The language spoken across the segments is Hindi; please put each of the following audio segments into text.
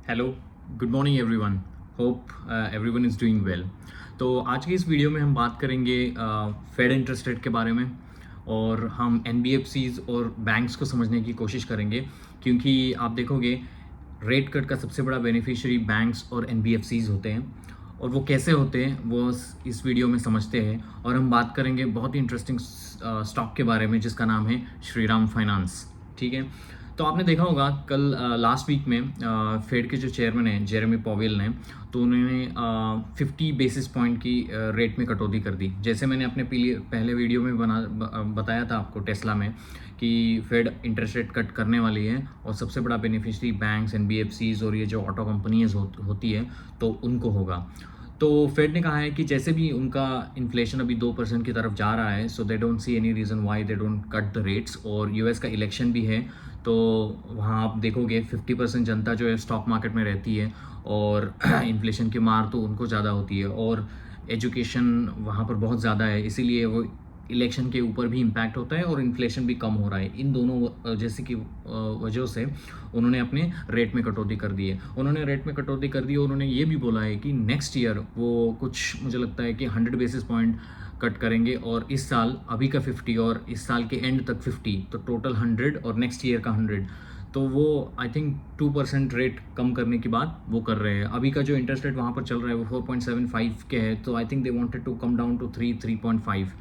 Hello, good morning everyone. Hope everyone is doing well. तो आज की इस वीडियो में हम बात करेंगे फेड इंटरेस्ट रेट के बारे में, और हम एनबीएफसीज और बैंक्स को समझने की कोशिश करेंगे, क्योंकि आप देखोगे रेट कट का सबसे बड़ा बेनिफिशियरी बैंक्स और एनबीएफसीज होते हैं। और वो कैसे होते हैं वो इस वीडियो में समझते हैं। और हम बात करेंगे बहुत ही इंटरेस्टिंग स्टॉक के बारे में जिसका नाम है श्रीराम फाइनेंस। ठीक है, तो आपने देखा होगा कल लास्ट वीक में फेड के जो चेयरमैन हैं जेरेमी पॉवेल ने, तो उन्होंने 50 बेसिस पॉइंट की रेट में कटौती कर दी। जैसे मैंने अपने पहले वीडियो में बताया था आपको टेस्ला में कि फेड इंटरेस्ट रेट कट करने वाली है, और सबसे बड़ा बेनिफिशियरी बैंक्स, एनबीएफसीज और ये जो ऑटो कंपनीज होती है तो उनको होगा। तो फेड ने कहा है कि जैसे भी उनका इन्फ्लेशन अभी 2% की तरफ जा रहा है, so they don't see any reason why they don't cut the rates. और यूएस का इलेक्शन भी है, तो वहाँ आप देखोगे 50% जनता जो है स्टॉक मार्केट में रहती है, और इन्फ्लेशन की मार तो उनको ज़्यादा होती है, और एजुकेशन वहाँ पर बहुत ज़्यादा है, इसीलिए वो इलेक्शन के ऊपर भी इम्पैक्ट होता है और इन्फ्लेशन भी कम हो रहा है। इन दोनों जैसे कि वजहों से उन्होंने अपने रेट में कटौती कर दी है। उन्होंने रेट में कटौती कर दी और उन्होंने ये भी बोला है कि नेक्स्ट ईयर वो कुछ मुझे लगता है कि 100 बेसिस पॉइंट कट करेंगे, और इस साल अभी का 50 और इस साल के एंड तक 50, तो टोटल 100 और नेक्स्ट ईयर का 100। तो वो आई थिंक 2% रेट कम करने की बात वो कर रहे हैं। अभी का जो इंटरेस्ट रेट वहाँ पर चल रहा है वो 4.75 के है, तो I think they wanted to come down to 3.5।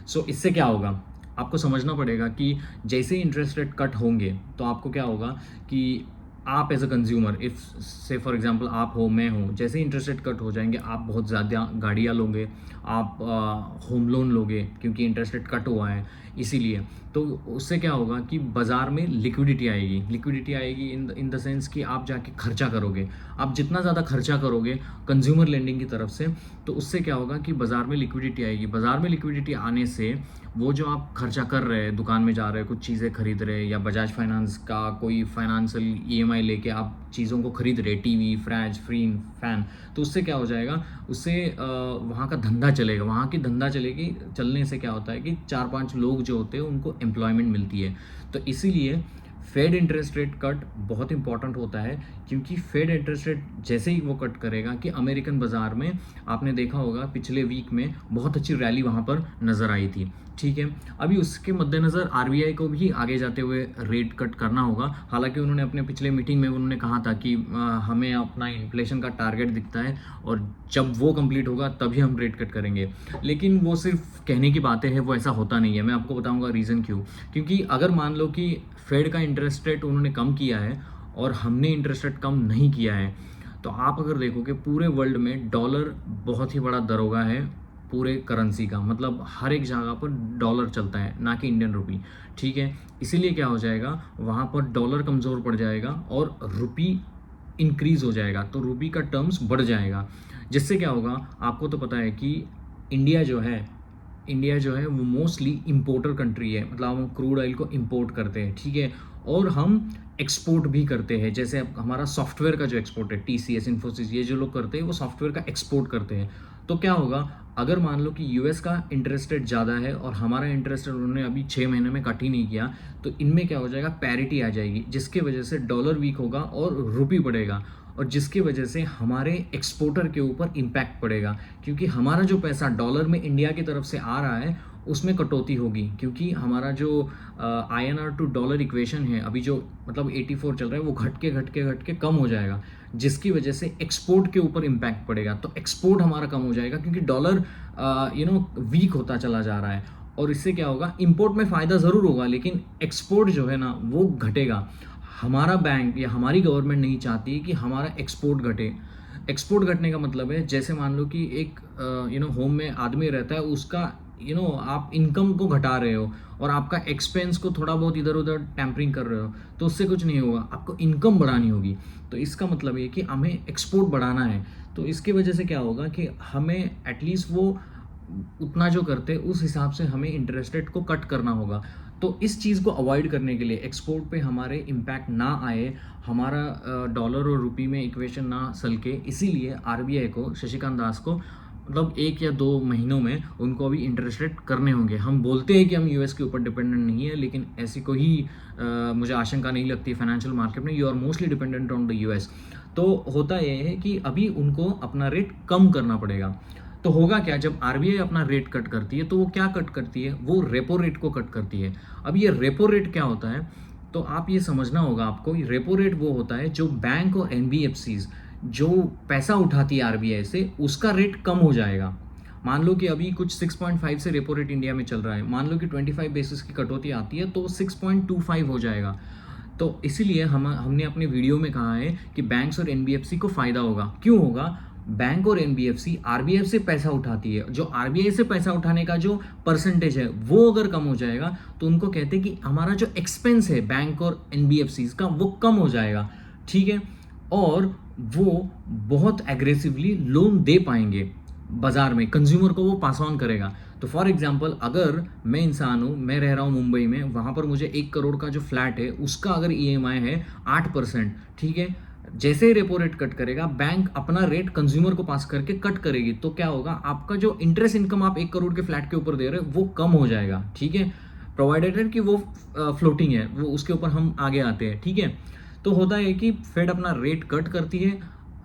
So इससे क्या होगा, आपको समझना पड़ेगा कि जैसे ही इंटरेस्ट रेट कट होंगे तो आपको क्या होगा कि आप एज अ कंज्यूमर, इफ़ से फॉर एग्जांपल आप हो, मैं हूँ, जैसे ही इंटरेस्ट रेट कट हो जाएंगे आप बहुत ज़्यादा गाड़ियाँ लोगे, आप होम लोन लोगे, क्योंकि इंटरेस्ट रेट कट हुआ है इसीलिए। तो उससे क्या होगा कि बाज़ार में लिक्विडिटी आएगी इन द सेंस कि आप जाके खर्चा करोगे। आप जितना ज़्यादा खर्चा करोगे कंज्यूमर लेंडिंग की तरफ से, तो उससे क्या होगा कि बाज़ार में लिक्विडिटी आएगी। बाज़ार में लिक्विडिटी आने से वो जो आप खर्चा कर रहे हैं, दुकान में जा रहे हैं, कुछ चीज़ें खरीद रहे हैं, या बजाज फाइनेंस का कोई फाइनेंशियल ईएमआई लेके आप चीज़ों को खरीद रहे, टीवी, फ्रिज, फैन, तो उससे क्या हो जाएगा, उससे वहाँ का धंधा चलेगा। वहाँ की धंधा चलेगी, चलने से क्या होता है कि 4-5 लोग जो होते हैं उनको एम्प्लॉयमेंट मिलती है। तो इसीलिए फेड इंटरेस्ट रेट कट बहुत इंपॉर्टेंट होता है, क्योंकि फेड इंटरेस्ट रेट जैसे ही वो कट करेगा कि अमेरिकन बाज़ार में आपने देखा होगा पिछले वीक में बहुत अच्छी रैली वहाँ पर नज़र आई थी। ठीक है, अभी उसके मद्देनज़र आरबीआई को भी आगे जाते हुए रेट कट करना होगा। हालांकि उन्होंने अपने पिछले मीटिंग में उन्होंने कहा था कि हमें अपना इन्फ्लेशन का टारगेट दिखता है, और जब वो कंप्लीट होगा तभी हम रेट कट करेंगे। लेकिन वो सिर्फ कहने की बातें हैं, वो ऐसा होता नहीं है। मैं आपको बताऊंगा रीज़न क्यों। क्योंकि अगर मान लो कि फेड का इंटरेस्ट रेट उन्होंने कम किया है और हमने इंटरेस्ट रेट कम नहीं किया है, तो आप अगर देखोगे पूरे वर्ल्ड में डॉलर बहुत ही बड़ा दरोगा है पूरे करेंसी का। मतलब हर एक जगह पर डॉलर चलता है, ना कि इंडियन रुपी। ठीक है, इसीलिए क्या हो जाएगा, वहाँ पर डॉलर कमज़ोर पड़ जाएगा और रुपी इंक्रीज़ हो जाएगा, तो रुपी का टर्म्स बढ़ जाएगा। जिससे क्या होगा, आपको तो पता है कि इंडिया जो है वो मोस्टली इंपोर्टर कंट्री है। मतलब हम क्रूड ऑयल को इंपोर्ट करते हैं, ठीक है, और हम एक्सपोर्ट भी करते हैं। जैसे अब हमारा सॉफ्टवेयर का जो एक्सपोर्ट है, टीसीएस, इन्फोसिस, ये जो लोग करते हैं वो सॉफ्टवेयर का एक्सपोर्ट करते हैं। तो क्या होगा, अगर मान लो कि यूएस का इंटरेस्ट रेट ज़्यादा है और हमारा इंटरेस्ट रेट उन्होंने अभी 6 महीने में कट ही नहीं किया, तो इनमें क्या हो जाएगा, पैरिटी आ जाएगी, जिसकी वजह से डॉलर वीक होगा और रुपी बढ़ेगा, और जिसकी वजह से हमारे एक्सपोर्टर के ऊपर इम्पैक्ट पड़ेगा। क्योंकि हमारा जो पैसा डॉलर में इंडिया की तरफ से आ रहा है उसमें कटौती होगी, क्योंकि हमारा जो आईएनआर टू डॉलर इक्वेशन है अभी जो मतलब 84 चल रहा है, वो घट के कम हो जाएगा, जिसकी वजह से एक्सपोर्ट के ऊपर इम्पैक्ट पड़ेगा। तो एक्सपोर्ट हमारा कम हो जाएगा, क्योंकि डॉलर वीक होता चला जा रहा है। और इससे क्या होगा, इंपोर्ट में फ़ायदा ज़रूर होगा, लेकिन एक्सपोर्ट जो है ना वो घटेगा। हमारा बैंक या हमारी गवर्नमेंट नहीं चाहती कि हमारा एक्सपोर्ट घटे। एक्सपोर्ट घटने का मतलब है, जैसे मान लो कि एक होम में आदमी रहता है, उसका आप इनकम को घटा रहे हो और आपका एक्सपेंस को थोड़ा बहुत इधर उधर टैम्परिंग कर रहे हो, तो उससे कुछ नहीं होगा, आपको इनकम बढ़ानी होगी। तो इसका मतलब ये कि हमें एक्सपोर्ट बढ़ाना है। तो इसकी वजह से क्या होगा कि हमें एटलीस्ट वो उतना जो करते हैं उस हिसाब से हमें इंटरेस्ट रेट को कट करना होगा। तो इस चीज़ को अवॉइड करने के लिए, एक्सपोर्ट पे हमारे इम्पैक्ट ना आए, हमारा डॉलर और रुपी में इक्वेशन ना सलके, इसीलिए आरबीआई को, शशिकांत दास को मतलब 1 या 2 महीनों में उनको अभी इंटरेस्ट रेट करने होंगे। हम बोलते हैं कि हम यूएस के ऊपर डिपेंडेंट नहीं है, लेकिन ऐसी कोई मुझे आशंका नहीं लगती फाइनेंशियल मार्केट में। You are mostly dependent on the US. तो होता यह है कि अभी उनको अपना रेट कम करना पड़ेगा। तो होगा क्या, जब आरबीआई अपना रेट कट करती है तो वो क्या कट करती है, वो रेपो रेट को कट करती है। अब ये रेपो रेट क्या होता है, तो आप ये समझना होगा आपको। रेपो रेट वो होता है जो बैंक और एनबीएफसीज जो पैसा उठाती है आरबीआई से, उसका रेट कम हो जाएगा। मान लो कि अभी कुछ 6.5 से रेपो रेट इंडिया में चल रहा है, मान लो कि 25 बेसिस की कटौती आती है तो 6.25 हो जाएगा। तो इसीलिए हमने अपने वीडियो में कहा है कि बैंक्स और एनबीएफसी को फायदा होगा। क्यों होगा, बैंक और एनबीएफसी आरबीआई से पैसा उठाती है, जो आरबीआई से पैसा उठाने का जो परसेंटेज है वो अगर कम हो जाएगा तो उनको कहते हैं कि हमारा जो एक्सपेंस है बैंक और एनबीएफसी का वो कम हो जाएगा, ठीक है। और वो बहुत एग्रेसिवली लोन दे पाएंगे बाजार में, कंज्यूमर को वो पास ऑन करेगा। तो फॉर एग्जांपल, अगर मैं इंसान हूँ, मैं रह रहा हूँ मुंबई में, वहाँ पर मुझे 1 करोड़ का जो फ्लैट है उसका अगर ईएमआई है 8%, ठीक है। जैसे ही रेपो रेट कट करेगा, बैंक अपना रेट कंज्यूमर को पास करके कट करेगी, तो क्या होगा, आपका जो इंटरेस्ट इनकम आप 1 करोड़ के फ्लैट के ऊपर दे रहे हो वो कम हो जाएगा, ठीक है। प्रोवाइडेड कि वो फ्लोटिंग है, वो उसके ऊपर हम आगे आते हैं, ठीक है। तो होता है कि फेड अपना रेट कट करती है,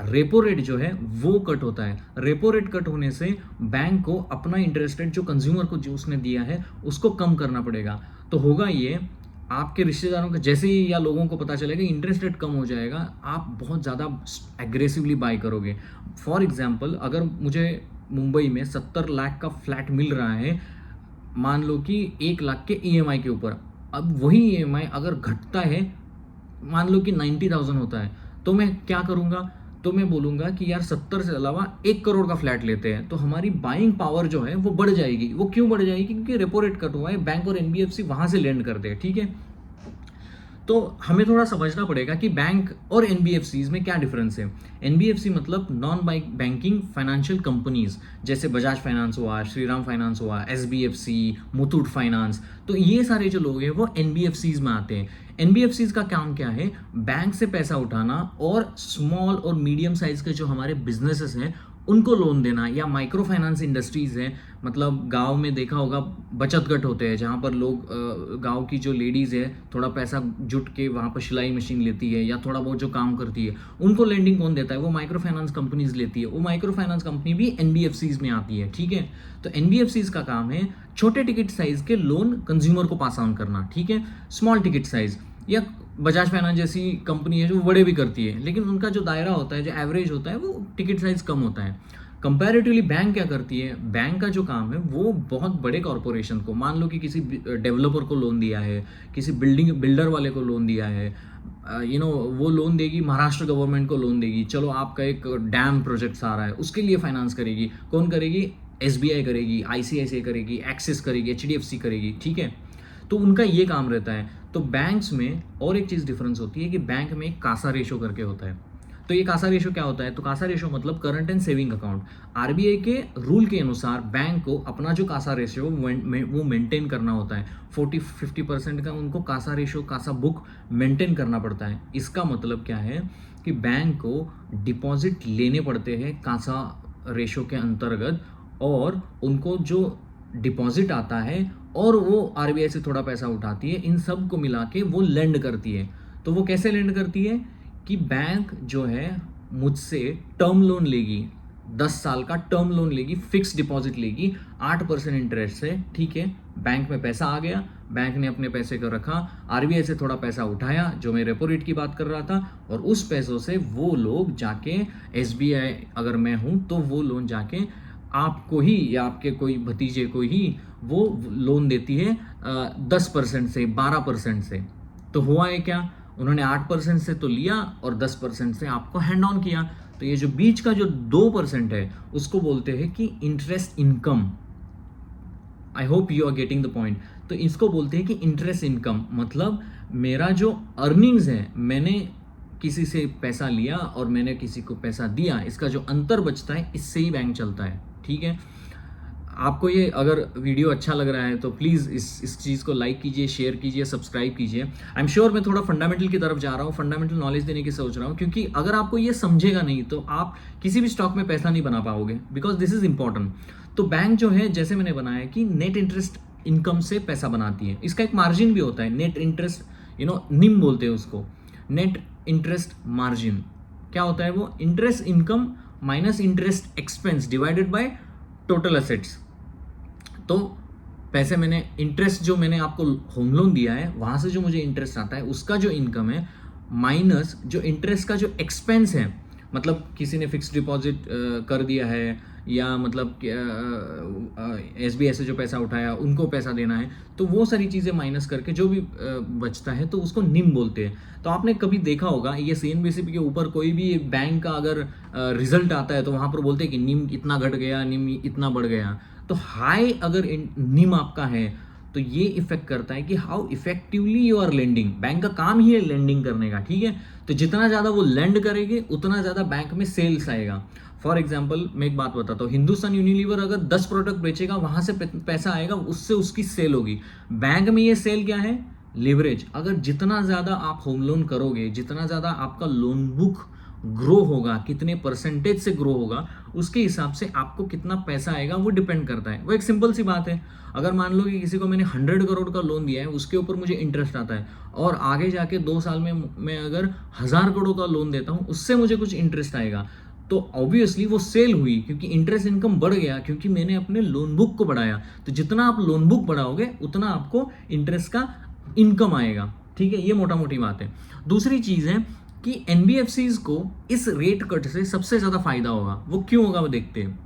रेपो रेट जो है वो कट होता है। रेपो रेट कट होने से बैंक को अपना इंटरेस्ट रेट जो कंज्यूमर को जो उसने दिया है उसको कम करना पड़ेगा। तो होगा ये, आपके रिश्तेदारों का जैसे ही या लोगों को पता चलेगा इंटरेस्ट रेट कम हो जाएगा, आप बहुत ज़्यादा एग्रेसिवली बाय करोगे। फॉर एग्जांपल, अगर मुझे मुंबई में 70 लाख का फ्लैट मिल रहा है, मान लो कि 1 लाख के ईएमआई के ऊपर, अब वही ईएमआई अगर घटता है, मान लो कि 90,000 होता है, तो मैं क्या करूँगा, तो मैं बोलूँगा कि यार 70 से अलावा 1 करोड़ का फ्लैट लेते हैं। तो हमारी बाइंग पावर जो है वो बढ़ जाएगी। वो क्यों बढ़ जाएगी, क्योंकि रेपो रेट कट हुआ है, बैंक और एनबीएफसी वहाँ से लेंड करते हैं, ठीक है। तो हमें थोड़ा समझना पड़ेगा कि बैंक और एनबीएफसीज में क्या डिफरेंस है। एनबीएफसी मतलब नॉन बैंकिंग फाइनेंशियल कंपनीज, जैसे बजाज फाइनेंस हुआ, श्रीराम फाइनेंस हुआ, एसबीएफसी, मुथूट फाइनेंस। तो ये सारे जो लोग हैं वो एनबीएफसीज में आते हैं। एनबीएफसीज का काम क्या है, बैंक से पैसा उठाना और स्मॉल और मीडियम साइज के जो हमारे बिजनेसेस हैं उनको लोन देना, या माइक्रो फाइनेंस इंडस्ट्रीज है, मतलब गांव में देखा होगा बचत गट होते हैं जहाँ पर लोग, गांव की जो लेडीज़ है थोड़ा पैसा जुट के वहाँ पर सिलाई मशीन लेती है या थोड़ा बहुत जो काम करती है, उनको लेंडिंग कौन देता है, वो माइक्रो फाइनेंस कंपनीज लेती है। वो माइक्रो फाइनेंस कंपनी भी एनबीएफसीज में आती है, ठीक है। तो एनबीएफसीज का काम है छोटे टिकट साइज के लोन कंज्यूमर को पास ऑन करना, ठीक है। स्मॉल टिकट साइज, या बजाज फाइनेंस जैसी कंपनी है जो बड़े भी करती है, लेकिन उनका जो दायरा होता है, जो एवरेज होता है, वो टिकट साइज कम होता है। कंपैरेटिवली बैंक क्या करती है, बैंक का जो काम है वो बहुत बड़े कॉरपोरेशन को, मान लो कि किसी डेवलपर को लोन दिया है, किसी बिल्डर वाले को लोन दिया है, वो लोन देगी, महाराष्ट्र गवर्नमेंट को लोन देगी। चलो आपका एक डैम प्रोजेक्ट आ रहा है, उसके लिए फाइनेंस करेगी, कौन करेगी, एसबीआई करेगी, आईसीआईसीआई करेगी, एक्सिस करेगी, एचडीएफसी करेगी, ठीक है। तो उनका ये काम रहता है। तो बैंक्स में और एक चीज़ डिफरेंस होती है कि बैंक में एक कासा रेशो करके होता है। तो ये कासा रेशो क्या होता है, तो कासा रेशो मतलब current and saving account. RBI के रूल के अनुसार बैंक को अपना जो कासा रेशो वो मेंटेन करना होता है। 40-50% का उनको CASA ratio, CASA book maintain करना पड़ता है। इसका मतलब क्या है कि बैंक को डिपॉजिट लेने पड़ते हैं कासा रेशो के अंतर्गत, और उनको जो डिपॉजिट आता है और वो आरबीआई से थोड़ा पैसा उठाती है, इन सब को मिला के वो लेंड करती है। तो वो कैसे लेंड करती है कि बैंक जो है मुझसे टर्म लोन लेगी, 10 साल का टर्म लोन लेगी, फिक्स डिपॉजिट लेगी 8% इंटरेस्ट से, ठीक है। बैंक में पैसा आ गया, बैंक ने अपने पैसे को रखा, आरबीआई से थोड़ा पैसा उठाया, जो मैं रेपो रेट की बात कर रहा था, और उस पैसों से वो लोग जाके, एसबीआई अगर मैं हूँ तो वो लोन जाके आपको ही या आपके कोई भतीजे को ही वो लोन देती है 10% से, 12% से। तो हुआ है क्या, उन्होंने 8% से तो लिया और 10% से आपको हैंड ऑन किया। तो ये जो बीच का जो 2% है उसको बोलते हैं कि interest income. I hope you are getting the point. तो इसको बोलते हैं कि इंटरेस्ट इनकम, मतलब मेरा जो अर्निंग्स है, मैंने किसी से पैसा लिया और मैंने किसी को पैसा दिया, इसका जो अंतर बचता है इससे ही बैंक चलता है, ठीक है। आपको ये अगर वीडियो अच्छा लग रहा है तो प्लीज़ इस चीज़ को लाइक कीजिए, शेयर कीजिए, सब्सक्राइब कीजिए। आई एम श्योर मैं थोड़ा फंडामेंटल की तरफ जा रहा हूँ, फंडामेंटल नॉलेज देने की सोच रहा हूँ, क्योंकि अगर आपको ये समझेगा नहीं तो आप किसी भी स्टॉक में पैसा नहीं बना पाओगे, बिकॉज दिस इज इंपॉर्टेंट। तो बैंक जो है, जैसे मैंने बनाया कि नेट इंटरेस्ट इनकम से पैसा बनाती है, इसका एक मार्जिन भी होता है, नेट इंटरेस्ट निम बोलते हैं उसको, नेट इंटरेस्ट मार्जिन। क्या होता है वो? Interest income minus interest expense divided by total assets. तो पैसे मैंने इंटरेस्ट जो मैंने आपको होम लोन दिया है वहाँ से जो मुझे इंटरेस्ट आता है उसका जो इनकम है माइनस जो इंटरेस्ट का जो एक्सपेंस है, मतलब किसी ने फिक्स डिपॉजिट कर दिया है या मतलब एसबीआई से जो पैसा उठाया उनको पैसा देना है, तो वो सारी चीज़ें माइनस करके जो भी बचता है तो उसको निम बोलते हैं। तो आपने कभी देखा होगा ये सीएनबीसी के ऊपर कोई भी बैंक का अगर रिजल्ट आता है तो वहाँ पर बोलते हैं कि निम इतना घट गया, निम इतना बढ़ गया। तो हाई अगर निम आपका है तो ये इफेक्ट करता है कि how effectively you are lending. Bank का काम ही है लेंडिंग करने का, ठीक है। तो जितना ज़्यादा वो लेंड करेंगे उतना ज़्यादा बैंक में सेल्स आएगा। फॉर एग्जाम्पल मैं एक बात बताता हूँ, हिंदुस्तान यूनिलीवर अगर 10 प्रोडक्ट बेचेगा वहाँ से पैसा आएगा, उससे उसकी सेल होगी। बैंक में ये सेल क्या है? लिवरेज। अगर जितना ज़्यादा आप होम लोन करोगे, जितना ज़्यादा आपका लोन बुक ग्रो होगा, कितने परसेंटेज से ग्रो होगा, उसके हिसाब से आपको कितना पैसा आएगा वो डिपेंड करता है। वो एक सिंपल सी बात है। अगर मान लो कि किसी को मैंने 100 करोड़ का लोन दिया है, उसके ऊपर मुझे इंटरेस्ट आता है, और आगे जाके 2 साल में मैं अगर 1000 करोड़ का लोन देता हूँ, उससे मुझे कुछ इंटरेस्ट आएगा, तो ऑब्वियसली वो सेल हुई, क्योंकि इंटरेस्ट इनकम बढ़ गया, क्योंकि मैंने अपने लोन बुक को बढ़ाया। तो जितना आप लोन बुक बढ़ाओगे उतना आपको इंटरेस्ट का इनकम आएगा, ठीक है। ये मोटा मोटी बात है। दूसरी चीज़ है कि एनबीएफसीज को इस रेट कट से सबसे ज़्यादा फायदा होगा। वो क्यों होगा वो देखते हैं।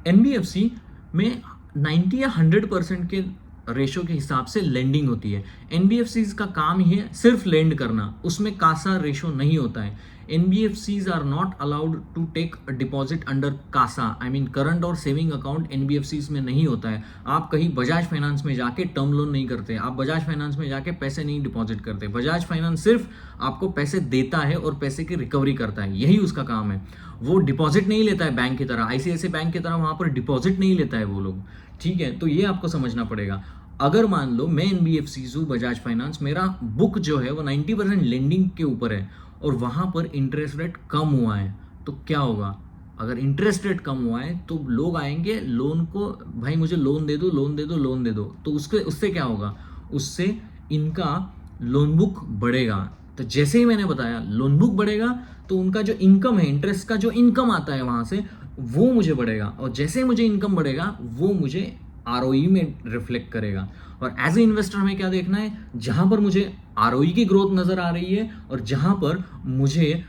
एनबीएफसी में 90 या 100% के रेशो के हिसाब से लेंडिंग होती है। एनबीएफसीज का काम ही है सिर्फ लेंड करना, उसमें कासा रेशो नहीं होता है। NBFCs are not allowed to take deposit under CASA, I mean current और सेविंग अकाउंट एनबीएफसीज में नहीं होता है। आप कहीं बजाज फाइनेंस में जाके टर्म लोन नहीं करते, आप बजाज फाइनेंस में जाके पैसे नहीं डिपॉजिट करते। बजाज फाइनेंस सिर्फ आपको पैसे देता है और पैसे की रिकवरी करता है, यही उसका काम है। वो डिपॉजिट नहीं लेता है बैंक की तरह, आईसीआईसीआई बैंक की तरह वहाँ पर डिपॉजिट नहीं लेता है वो लोग, ठीक है। तो ये आपको समझना पड़ेगा। अगर मान लो मैं एनबीएफसी हूँ, बजाज फाइनेंस, मेरा बुक जो है वो 90% लेंडिंग के ऊपर है और वहाँ पर इंटरेस्ट रेट कम हुआ है, तो क्या होगा? अगर इंटरेस्ट रेट कम हुआ है तो लोग आएंगे लोन को, भाई मुझे लोन दे दो, लोन दे दो, लोन दे दो। तो उससे क्या होगा? उससे इनका लोन बुक बढ़ेगा। तो जैसे ही मैंने बताया लोन बुक बढ़ेगा तो उनका जो इनकम है, इंटरेस्ट का जो इनकम आता है वहाँ से, वो मुझे बढ़ेगा, और जैसे मुझे इनकम बढ़ेगा वो मुझे आरओई में रिफ्लेक्ट करेगा। और एज ए इन्वेस्टर हमें क्या देखना है? जहां पर मुझे आरओई की ग्रोथ नजर आ रही है और जहां पर मुझे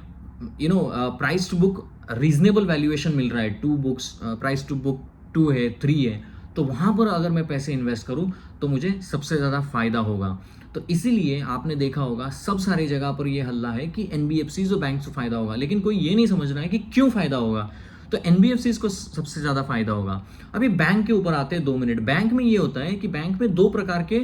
price to book reasonable valuation मिल रहा है, 2 बुक्स प्राइस टू बुक 2 है, 3 है, तो वहां पर अगर मैं पैसे इन्वेस्ट करूं तो मुझे सबसे ज़्यादा फायदा होगा। तो इसीलिए आपने देखा होगा सब सारी जगह पर यह हल्ला है कि एनबीएफसीज और बैंक से फायदा होगा, लेकिन कोई ये नहीं समझ रहा है कि क्यों फायदा होगा। तो एनबीएफसीज को सबसे ज़्यादा फायदा होगा। अभी बैंक के ऊपर आते हैं 2 मिनट। बैंक में ये होता है कि बैंक में 2 प्रकार के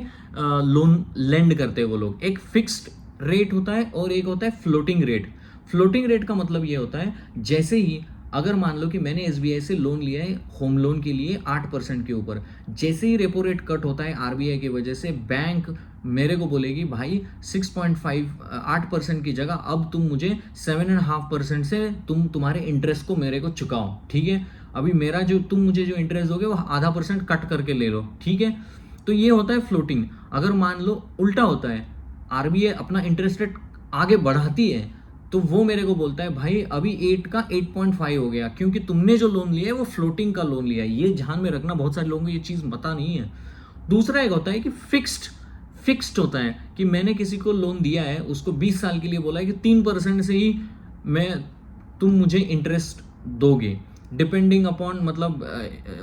लोन लेंड करते हैं वो लोग। एक फिक्स्ड रेट होता है और एक होता है फ्लोटिंग रेट। फ्लोटिंग रेट का मतलब ये होता है, जैसे ही अगर मान लो कि मैंने एसबीआई से लोन लिया है होम लोन के लिए 8% के ऊपर, जैसे ही रेपो रेट कट होता है आरबीआई की वजह से, बैंक मेरे को बोलेगी भाई 8% की जगह अब तुम मुझे 7.5% से तुम्हारे इंटरेस्ट को मेरे को चुकाओ, ठीक है। अभी मेरा जो तुम मुझे जो इंटरेस्ट दोगे वो आधा % कट करके ले लो, ठीक है। तो ये होता है फ्लोटिंग। अगर मान लो उल्टा होता है, आरबीआई अपना इंटरेस्ट रेट आगे बढ़ाती है, तो वो मेरे को बोलता है भाई अभी 8 का 8.5 हो गया, क्योंकि तुमने जो लोन लिया है वो फ्लोटिंग का लोन लिया है। ये ध्यान में रखना, बहुत सारे लोगों को ये चीज़ पता नहीं है। दूसरा एक होता है कि फिक्स्ड होता है कि मैंने किसी को लोन दिया है, उसको 20 साल के लिए बोला है कि 3% से ही तुम मुझे इंटरेस्ट दोगे, डिपेंडिंग अपॉन, मतलब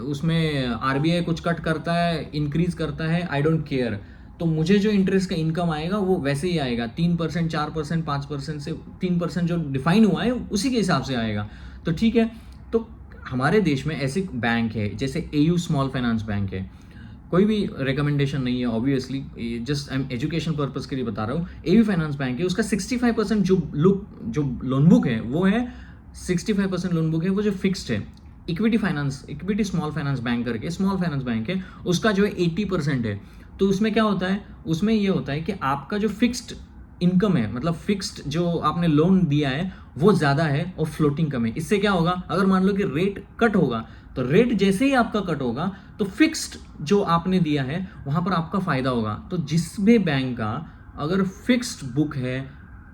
उसमें आरबीआई कुछ कट करता है, इंक्रीज करता है, आई डोंट केयर। तो मुझे जो इंटरेस्ट का इनकम आएगा वो वैसे ही आएगा, 3%, 4%, 5% से 3% जो डिफाइन हुआ है उसी के हिसाब से आएगा। तो ठीक है। तो हमारे देश में ऐसे बैंक है जैसे एयू स्मॉल फाइनेंस बैंक है, कोई भी रिकमेंडेशन नहीं है obviously, just I am education purpose के लिए बता रहा हूँ। एयू फाइनेंस बैंक है, उसका 65% जो लोन बुक है वो है 65% लोन बुक है वो जो फिक्स्ड है। Equity finance, equity small finance bank करके स्मॉल फाइनेंस बैंक है, उसका जो है 80% है। तो उसमें क्या होता है, उसमें ये होता है कि आपका जो फिक्स्ड इनकम है, मतलब फिक्स्ड जो आपने लोन दिया है वो ज़्यादा है और फ्लोटिंग कम है। इससे क्या होगा, अगर मान लो कि रेट कट होगा तो रेट जैसे ही आपका कट होगा तो फिक्स्ड जो आपने दिया है वहाँ पर आपका फ़ायदा होगा। तो जिस भी बैंक का अगर फिक्स्ड बुक है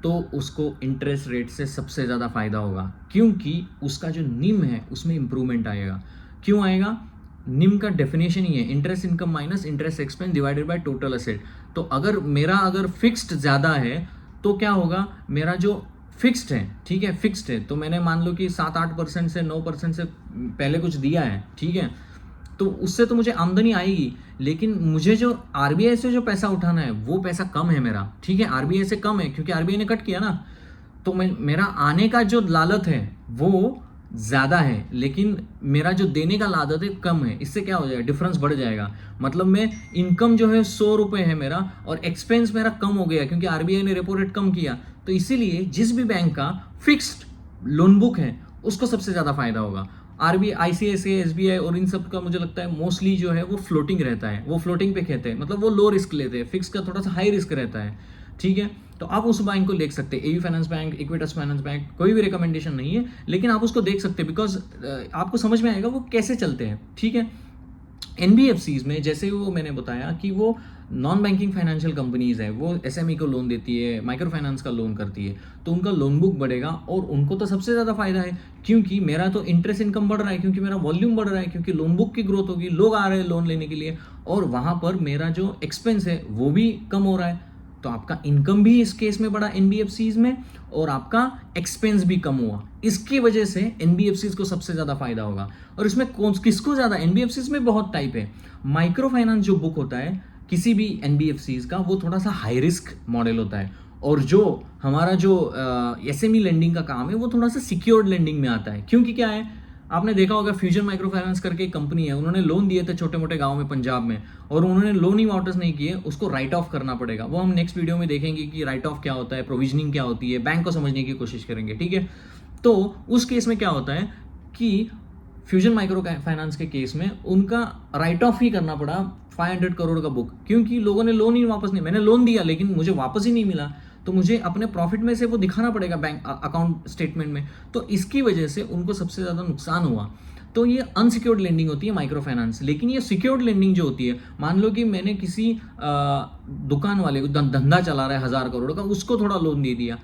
तो उसको इंटरेस्ट रेट से सबसे ज़्यादा फ़ायदा होगा, क्योंकि उसका जो निम है उसमें इंप्रूवमेंट आएगा। क्यों आएगा? निम का डेफिनेशन ही है interest income minus interest expense divided by total asset. तो अगर फिक्स्ड ज़्यादा है तो क्या होगा, मेरा जो फिक्स्ड है, ठीक है, फिक्स्ड है, तो मैंने मान लो कि 7-8% से 9% से पहले कुछ दिया है, ठीक है, तो उससे तो मुझे आमदनी आएगी, लेकिन मुझे जो आरबीआई से जो पैसा उठाना है वो पैसा कम है मेरा, ठीक है, आरबीआई से कम है क्योंकि आरबीआई ने कट किया ना। तो मेरा आने का जो लागत है वो ज़्यादा है, लेकिन मेरा जो देने का लागत है कम है। इससे क्या हो जाएगा, डिफरेंस बढ़ जाएगा। मतलब मैं इनकम जो है 100 रुपये है मेरा और एक्सपेंस मेरा कम हो गया क्योंकि आरबीआई ने रेपो रेट कम किया। तो इसीलिए जिस भी बैंक का फिक्स्ड लोन बुक है उसको सबसे ज़्यादा फायदा होगा। आरबीआई, आईसीआईसीआई, एसबीआई और इन सब का मुझे लगता है मोस्टली जो है वो फ्लोटिंग रहता है, वो फ्लोटिंग पे कहते हैं, मतलब वो लो रिस्क लेते हैं, फिक्स का थोड़ा सा हाई रिस्क रहता है, ठीक है। तो आप उस बैंक को देख सकते हैं, AV finance bank, Equitas finance bank, कोई भी रिकमेंडेशन नहीं है, लेकिन आप उसको देख सकते हैं बिकॉज आपको समझ में आएगा वो कैसे चलते हैं, ठीक है। एनबीएफसीज में जैसे वो मैंने बताया कि वो नॉन बैंकिंग फाइनेंशियल कंपनीज है, वो एसएमई को लोन देती है, माइक्रो फाइनेंस का लोन करती है, तो उनका लोन बुक बढ़ेगा और उनको तो सबसे ज़्यादा फायदा है क्योंकि मेरा तो इंटरेस्ट इनकम बढ़ रहा है, क्योंकि मेरा वॉल्यूम बढ़ रहा है, क्योंकि लोन बुक की ग्रोथ होगी, लोग आ रहे हैं लोन लेने के लिए, और वहाँ पर मेरा जो एक्सपेंस है वो भी कम हो रहा है। तो आपका इनकम भी इस केस में बढ़ा एनबीएफसीज में और आपका एक्सपेंस भी कम हुआ। इसकी वजह से एनबीएफसीज को सबसे ज़्यादा फायदा होगा। और इसमें किसको ज़्यादा, एनबीएफसीज में बहुत टाइप है। माइक्रो फाइनेंस जो बुक होता है किसी भी एनबीएफसीज का वो थोड़ा सा हाई रिस्क मॉडल होता है, और जो हमारा जो एसएमई लेंडिंग का काम है वो थोड़ा सा सिक्योर्ड लेंडिंग में आता है। क्योंकि क्या है, आपने देखा होगा फ्यूजन माइक्रो फाइनेंस करके एक कंपनी है, उन्होंने लोन दिए थे छोटे मोटे गांव में पंजाब में, और उन्होंने लोन ही वापस नहीं किए, उसको राइट ऑफ करना पड़ेगा। वो हम नेक्स्ट वीडियो में देखेंगे कि राइट ऑफ क्या होता है, प्रोविजनिंग क्या होती है, बैंक को समझने की कोशिश करेंगे, ठीक है। तो उस केस में क्या होता है कि फ्यूजन माइक्रो फाइनेंस के केस में उनका राइट ऑफ ही करना पड़ा 500 करोड़ का बुक, क्योंकि लोगों ने लोन ही वापस नहीं, मैंने लोन दिया लेकिन मुझे वापस ही नहीं मिला, तो मुझे अपने प्रॉफिट में से वो दिखाना पड़ेगा बैंक अकाउंट स्टेटमेंट में। तो इसकी वजह से उनको सबसे ज़्यादा नुकसान हुआ। तो ये अनसिक्योर्ड लेंडिंग होती है माइक्रो फाइनेंस। लेकिन ये सिक्योर्ड लेंडिंग जो होती है, मान लो कि मैंने किसी दुकान वाले को धंधा चला रहा है 1000 करोड़ का, उसको थोड़ा लोन दे दिया,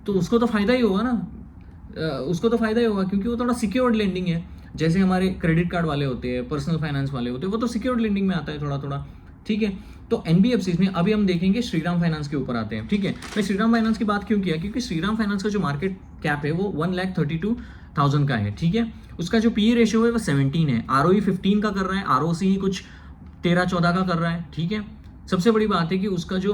तो उसको तो फायदा ही होगा ना, उसको तो फायदा ही होगा क्योंकि वो थोड़ा सिक्योर्ड लेंडिंग है। जैसे हमारे क्रेडिट कार्ड वाले होते हैं, पर्सनल फाइनेंस वाले होते हैं, वो तो सिक्योर्ड लेंडिंग में आता है थोड़ा थोड़ा, ठीक है। तो एनबीएफसीज में अभी हम देखेंगे श्रीराम फाइनेंस के ऊपर आते हैं, ठीक है। मैं श्रीराम फाइनेंस की बात क्यों किया, क्योंकि श्रीराम फाइनेंस का जो मार्केट कैप है वो 1,32,000 का है, ठीक है। उसका जो पीई रेशियो है वो 17 है, आरओई 15 का कर रहा है, आरओसी ही कुछ 13-14 का कर रहा है, ठीक है। सबसे बड़ी बात है कि उसका जो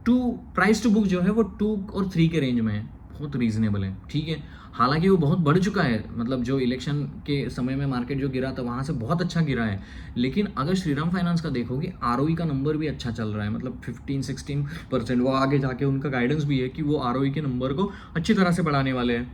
प्राइस टू बुक जो है वो 2 और 3 के रेंज में है, बहुत रीजनेबल है, ठीक है। हालांकि वो बहुत बढ़ चुका है, मतलब जो इलेक्शन के समय में मार्केट जो गिरा था वहाँ से बहुत अच्छा गिरा है। लेकिन अगर श्रीराम फाइनेंस का देखोगे आरओई का नंबर भी अच्छा चल रहा है, मतलब 15-16%। वो आगे जाके उनका गाइडेंस भी है कि वो आरओई के नंबर को अच्छी तरह से बढ़ाने वाले हैं।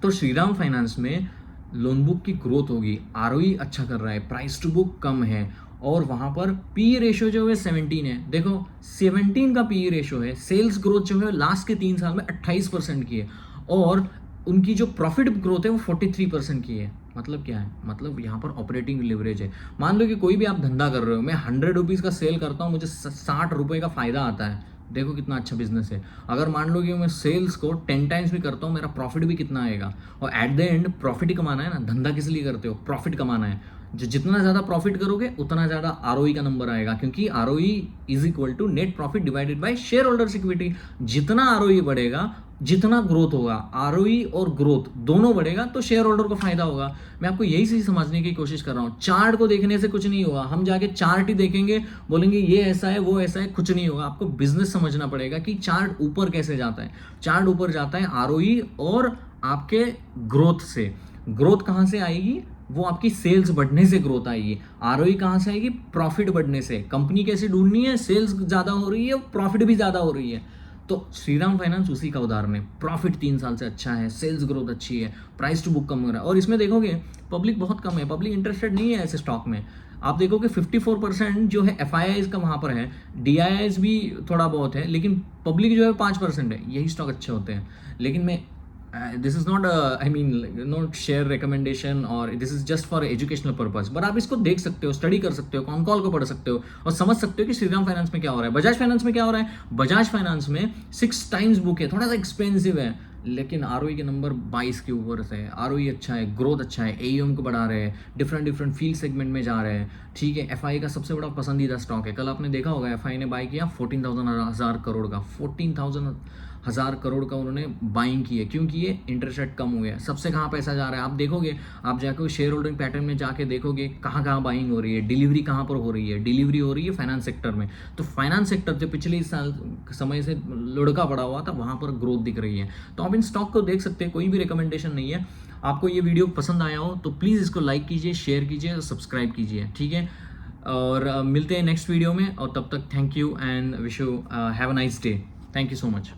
तो श्रीराम फाइनेंस में लोन बुक की ग्रोथ होगी, आरओई अच्छा कर रहा है, प्राइस टू बुक कम है, और वहाँ पर पी रेशियो जो है 17 है। देखो 17 का पी रेशियो है, सेल्स ग्रोथ जो है लास्ट के 3 साल में 28% की है, और उनकी जो प्रॉफिट ग्रोथ है वो 43% की है। मतलब क्या है, मतलब यहाँ पर ऑपरेटिंग लिवरेज है। मान लो कि कोई भी आप धंधा कर रहे हो, मैं 100 रुपीज़ का सेल करता हूँ, मुझे 60 रुपये का फ़ायदा आता है, देखो कितना अच्छा बिजनेस है। अगर मान लो कि मैं सेल्स को 10 टाइम्स भी करता हूँ, मेरा प्रॉफिट भी कितना आएगा। और एट द एंड प्रॉफिट ही कमाना है ना, धंधा किस लिए करते हो, प्रॉफिट कमाना है। जितना ज़्यादा प्रॉफिट करोगे उतना ज़्यादा आरओई का नंबर आएगा, क्योंकि ROE is equal to net profit divided by shareholders equity. जितना आरओई बढ़ेगा जितना ग्रोथ होगा, आरओई और ग्रोथ दोनों बढ़ेगा तो शेयर होल्डर को फायदा होगा। मैं आपको यही चीज समझने की कोशिश कर रहा हूँ। चार्ट को देखने से कुछ नहीं होगा, हम जाके चार्ट ही देखेंगे, बोलेंगे ये ऐसा है वो ऐसा है, कुछ नहीं होगा। आपको बिजनेस समझना पड़ेगा कि चार्ट ऊपर कैसे जाता है। चार्ट ऊपर जाता है आरओई और आपके ग्रोथ से। ग्रोथ कहाँ से आएगी, वो आपकी सेल्स बढ़ने से ग्रोथ आएगी। आरओई कहाँ से आएगी, प्रॉफिट बढ़ने से। कंपनी कैसे ढूंढनी है, सेल्स ज़्यादा हो रही है, प्रॉफिट भी ज़्यादा हो रही है, तो श्रीराम फाइनेंस उसी का उदाहरण है। प्रॉफिट 3 साल से अच्छा है, सेल्स ग्रोथ अच्छी है, प्राइस टू बुक कम हो रहा है, और इसमें देखोगे पब्लिक बहुत कम है, पब्लिक इंटरेस्टेड नहीं है ऐसे स्टॉक में। आप देखोगे 54% जो है FIIs का वहाँ पर है, DIIs भी थोड़ा बहुत है, लेकिन पब्लिक जो है 5% है। यही स्टॉक अच्छे होते हैं। लेकिन मैं this is not I mean not share recommendation, और this is just for educational purpose, but आप इसको देख सकते हो, स्टडी कर सकते हो, कॉन कॉल को पढ़ सकते हो और समझ सकते हो कि श्रीराम फाइनेंस में क्या हो रहा है। बजाज फाइनेंस में क्या हो रहा है? बजाज फाइनेंस में 6 टाइम्स बुक है, थोड़ा सा एक्सपेंसिव है, लेकिन ROE के नंबर 22 के ऊपर से है। ROE अच्छा है, ग्रोथ अच्छा है, AUM को बढ़ा रहे हैं, डिफरेंट फील्ड सेगमेंट में जा रहे हैं। ठीक है, FI का सबसे बड़ा पसंदीदा स्टॉक है। कल आपने देखा होगा FI ने बाय किया 14,000 करोड़ का, 14,000 करोड़ का उन्होंने बाइंग की है। क्यों की है? इंटरेस्ट रेट कम हो गया। सबसे कहाँ पैसा जा रहा है आप देखोगे, आप जाकर शेयर होल्डिंग पैटर्न में जाके देखोगे कहाँ कहाँ बाइंग हो रही है, डिलीवरी कहाँ पर हो रही है। डिलीवरी हो रही है फाइनेंस सेक्टर में। तो फाइनेंस सेक्टर जो पिछले साल समय से लुढ़का पड़ा हुआ था, वहाँ पर ग्रोथ दिख रही है। तो आप इन स्टॉक को देख सकते हैं, कोई भी रिकमेंडेशन नहीं है। आपको ये वीडियो पसंद आया हो तो प्लीज़ इसको लाइक कीजिए, शेयर कीजिए और सब्सक्राइब कीजिए। ठीक है, और मिलते हैं नेक्स्ट वीडियो में, और तब तक thank you and wish you have a nice day. Thank you so much.